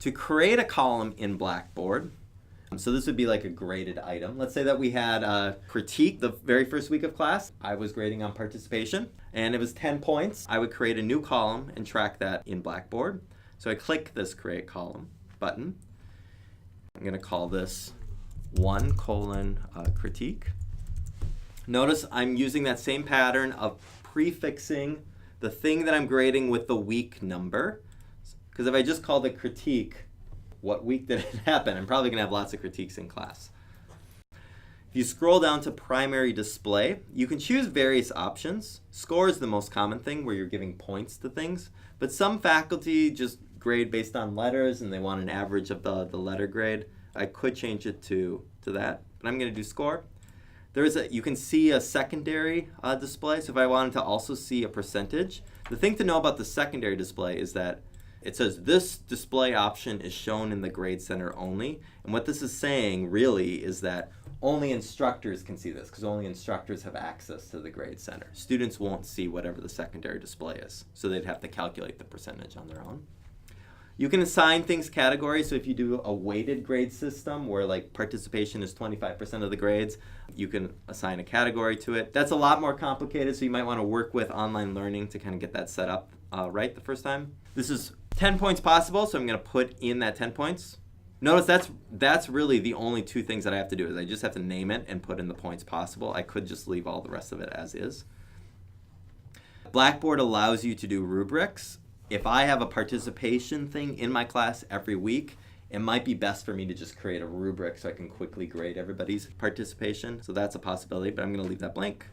To create a column in Blackboard, so this would be like a graded item. Let's say that we had a critique the very first week of class. I was grading on participation, and it was 10 points. I would create a new column and track that in Blackboard. So I click this Create Column button. I'm going to call this 1:critique. Notice I'm using that same pattern of prefixing the thing that I'm grading with the week number. Because if I just call the critique, what week did it happen? I'm probably going to have lots of critiques in class. If you scroll down to primary display, you can choose various options. Score is the most common thing where you're giving points to things, but some faculty just grade based on letters and they want an average of the letter grade. I could change it to that, but I'm going to do score. You can see a secondary display, so if I wanted to also see a percentage. The thing to know about the secondary display is that it says this display option is shown in the Grade Center only. And what this is saying really is that only instructors can see this because only instructors have access to the Grade Center. Students won't see whatever the secondary display is, so they'd have to calculate the percentage on their own. You can assign things categories, so if you do a weighted grade system where like participation is 25% of the grades, you can assign a category to it. That's a lot more complicated, so you might want to work with online learning to kind of get that set up right the first time. This is 10 points possible, so I'm going to put in that 10 points. Notice that's really the only two things that I have to do is I just have to name it and put in the points possible. I could just leave all the rest of it as is. Blackboard allows you to do rubrics. If I have a participation thing in my class every week, it might be best for me to just create a rubric so I can quickly grade everybody's participation. So that's a possibility, but I'm going to leave that blank.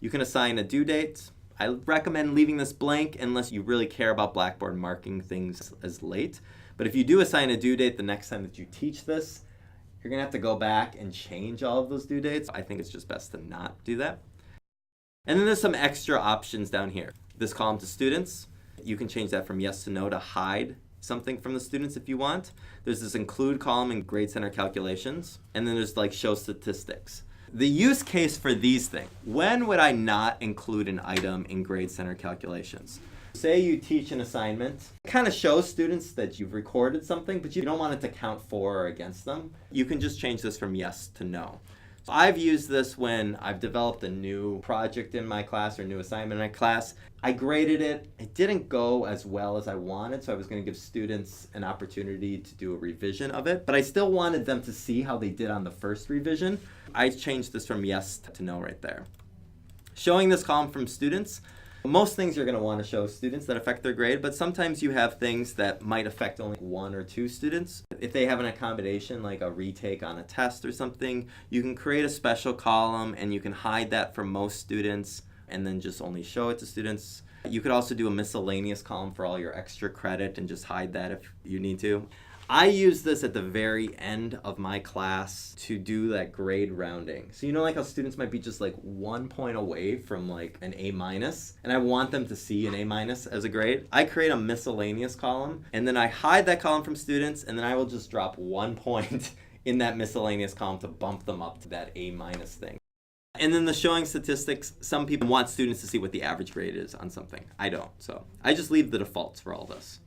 You can assign a due date. I recommend leaving this blank unless you really care about Blackboard marking things as late. But if you do assign a due date the next time that you teach this, you're going to have to go back and change all of those due dates. I think it's just best to not do that. And then there's some extra options down here. This column to students, you can change that from yes to no to hide something from the students if you want. There's this include column in Grade Center calculations, and then there's like show statistics. The use case for these things, when would I not include an item in Grade Center calculations? Say you teach an assignment, it kind of shows students that you've recorded something, but you don't want it to count for or against them. You can just change this from yes to no. So I've used this when I've developed a new project in my class or new assignment in my class. I graded it. It didn't go as well as I wanted, so I was going to give students an opportunity to do a revision of it, but I still wanted them to see how they did on the first revision. I changed this from yes to no right there. Showing this column from students, most things you're going to want to show students that affect their grade, but sometimes you have things that might affect only 1 or 2 students. If they have an accommodation like a retake on a test or something, you can create a special column and you can hide that from most students and then just only show it to students. You could also do a miscellaneous column for all your extra credit and just hide that if you need to. I use this at the very end of my class to do that grade rounding. So you know like how students might be just like 1 point away from like an A-, and I want them to see an A- as a grade. I create a miscellaneous column, and then I hide that column from students, and then I will just drop 1 point in that miscellaneous column to bump them up to that A- thing. And then the showing statistics, some people want students to see what the average grade is on something. I don't, so I just leave the defaults for all this.